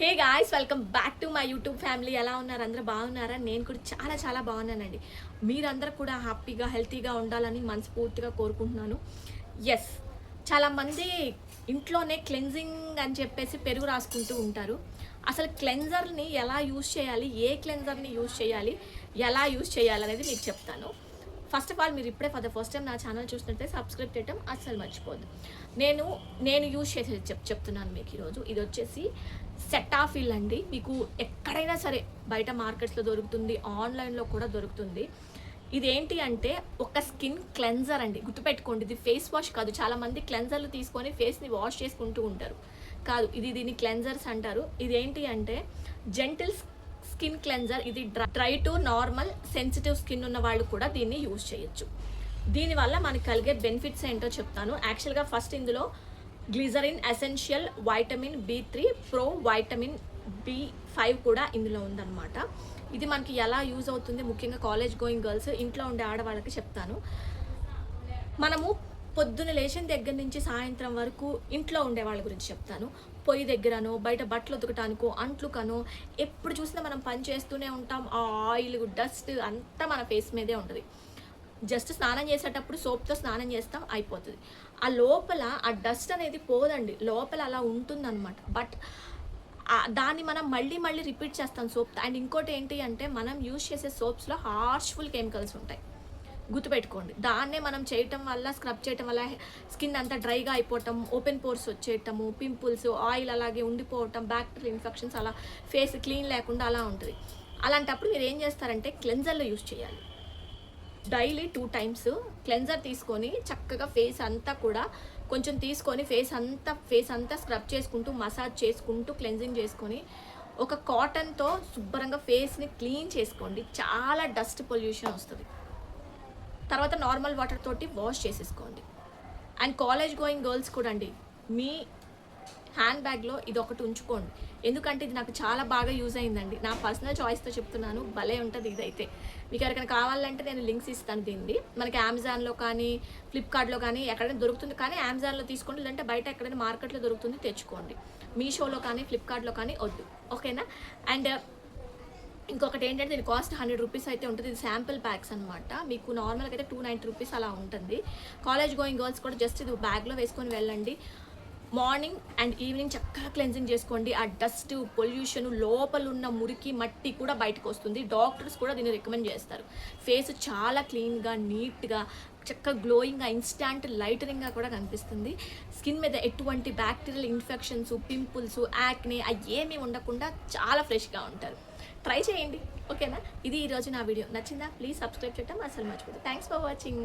Hey guys, welcome back to my YouTube family. ఎలా ఉన్నారు? అందరూ బాగున్నారా? నేను కూడా చాలా బాగున్నానండి. మీరందరూ కూడా హ్యాపీగా హెల్తీగా ఉండాలని మనస్ఫూర్తిగా కోరుకుంటున్నాను. ఎస్, చాలామంది ఇంట్లోనే క్లెన్జింగ్ అని చెప్పేసి పెరుగు రాసుకుంటూ ఉంటారు. అసలు క్లెన్జర్ని ఎలా యూజ్ చేయాలి, ఏ క్లెన్జర్ని యూజ్ చేయాలి, ఎలా యూజ్ చేయాలి అనేది మీకు చెప్తాను. ఫస్ట్ ఆఫ్ ఆల్, మీరు ఇప్పుడే ఫర్ ద ఫస్ట్ టైం నా ఛానల్ చూసినట్లయితే సబ్స్క్రైబ్ చేయడం అస్సలు మర్చిపోద్దు. నేను యూజ్ చేసేది చెప్తున్నాను మీకు ఈరోజు. ఇది వచ్చేసి సెటాఫిల్ అండి. మీకు ఎక్కడైనా సరే బయట మార్కెట్స్లో దొరుకుతుంది, ఆన్లైన్లో కూడా దొరుకుతుంది. ఇదేంటి అంటే ఒక స్కిన్ క్లెన్జర్ అండి. గుర్తుపెట్టుకోండి, ఇది ఫేస్ వాష్ కాదు. చాలామంది క్లెన్జర్లు తీసుకొని ఫేస్ని వాష్ చేసుకుంటూ ఉంటారు. కాదు, దీన్ని క్లెన్జర్స్ అంటారు. ఇదేంటి అంటే జెంటిల్ స్కిన్ క్లెన్జర్. ఇది dry to normal sensitive skin ఉన్న వాళ్ళు కూడా దీన్ని యూజ్ చేయొచ్చు. దీనివల్ల మనకు కలిగే బెనిఫిట్స్ ఏంటో చెప్తాను. యాక్చువల్గా ఫస్ట్ ఇందులో glycerin essential vitamin B3 pro vitamin B5 కూడా ఇందులో ఉందన్నమాట. ఇది మనకి ఎలా యూజ్ అవుతుంది, ముఖ్యంగా కాలేజ్ గోయింగ్ గర్ల్స్, ఇంట్లో ఉండే ఆడవాళ్ళకి చెప్తాను. మనము పొద్దున లేచిన దగ్గర నుంచి సాయంత్రం వరకు ఇంట్లో ఉండే వాళ్ళ గురించి చెప్తాను. పొయ్యి దగ్గరనో, బయట బట్టలు ఉతకటానికో, అంట్లుకనో ఎప్పుడు చూసినా మనం పని చేస్తూనే ఉంటాం. ఆ ఆయిల్, డస్ట్ అంతా మన ఫేస్ మీదే ఉంటుంది. జస్ట్ స్నానం చేసేటప్పుడు సోప్తో స్నానం చేస్తాం, అయిపోతుంది. ఆ లోపల ఆ డస్ట్ అనేది పోదండి, లోపల అలా ఉంటుందన్నమాట. బట్ దాన్ని మనం మళ్ళీ రిపీట్ చేస్తాం సోప్. అండ్ ఇంకోటి ఏంటి అంటే, మనం యూజ్ చేసే సోప్స్లో హార్ష్ఫుల్ కెమికల్స్ ఉంటాయి. గుర్తుపెట్టుకోండి. దాన్నే మనం చేయటం వల్ల, స్క్రబ్ చేయటం వల్ల స్కిన్ అంతా డ్రైగా అయిపోవటం, ఓపెన్ పోర్స్ వచ్చేయటము, పింపుల్స్, ఆయిల్ అలాగే ఉండిపోవటం, బ్యాక్టీరియల్ ఇన్ఫెక్షన్స్, అలా ఫేస్ క్లీన్ లేకుండా అలా ఉంటుంది. అలాంటప్పుడు మీరు ఏం చేస్తారంటే క్లెన్జర్లో యూజ్ చేయాలి. డైలీ 2 times క్లెన్జర్ తీసుకొని చక్కగా ఫేస్ అంతా కూడా కొంచెం తీసుకొని ఫేస్ అంతా స్క్రబ్ చేసుకుంటూ, మసాజ్ చేసుకుంటూ, క్లెన్జింగ్ చేసుకొని ఒక కాటన్తో శుభ్రంగా ఫేస్ని క్లీన్ చేసుకోండి. చాలా డస్ట్ పొల్యూషన్ వస్తుంది. తర్వాత నార్మల్ వాటర్ తోటి వాష్ చేసేసుకోండి. అండ్ కాలేజ్ గోయింగ్ గర్ల్స్ కూడా అండి, మీ హ్యాండ్ బ్యాగ్లో ఇది ఒకటి ఉంచుకోండి. ఎందుకంటే ఇది నాకు చాలా బాగా యూజ్ అయిందండి. నా పర్సనల్ చాయిస్తో చెప్తున్నాను, భలే ఉంటుంది ఇదైతే. మీకు ఎవరికైనా కావాలంటే నేను లింక్స్ ఇస్తాను దీన్ని. మనకి అమెజాన్లో కానీ, ఫ్లిప్కార్ట్లో కానీ ఎక్కడైనా దొరుకుతుంది. కానీ అమెజాన్లో తీసుకోండి, లేదంటే బయట ఎక్కడైనా మార్కెట్లో దొరుకుతుంది, తెచ్చుకోండి. మీషోలో కానీ, ఫ్లిప్కార్ట్లో కానీ వద్దు, ఓకేనా? అండ్ ఇంకొకటి ఏంటంటే, దీని కాస్ట్ 100 రూపీస్ అయితే ఉంటుంది. ఇది శాంపిల్ ప్యాక్స్ అనమాట. మీకు నార్మల్గా అయితే 290 రూపీస్ అలా ఉంటుంది. కాలేజ్ గోయింగ్ గర్ల్స్ కూడా జస్ట్ ఇది బ్యాగ్లో వేసుకొని వెళ్ళండి. మార్నింగ్ అండ్ ఈవినింగ్ చక్కగా క్లెన్జింగ్ చేసుకోండి. ఆ డస్ట్ పొల్యూషన్, లోపల ఉన్న మురికి మట్టి కూడా బయటకు వస్తుంది. డాక్టర్స్ కూడా దీన్ని రికమెండ్ చేస్తారు. ఫేస్ చాలా క్లీన్గా, నీట్గా, చక్కగా గ్లోయింగ్గా, ఇన్స్టాంట్ లైటనింగ్గా కూడా కనిపిస్తుంది. స్కిన్ మీద ఎటువంటి బ్యాక్టీరియల్ ఇన్ఫెక్షన్స్, పింపుల్స్, యాక్నే అయ్యేమీ ఉండకుండా చాలా ఫ్రెష్గా ఉంటారు. ట్రై చేయండి, ఓకేనా? ఇది ఈరోజు నా వీడియో. నచ్చిందా? ప్లీజ్ సబ్స్క్రైబ్ చేయడం అసలు మర్చిపోదు. Thanks for watching.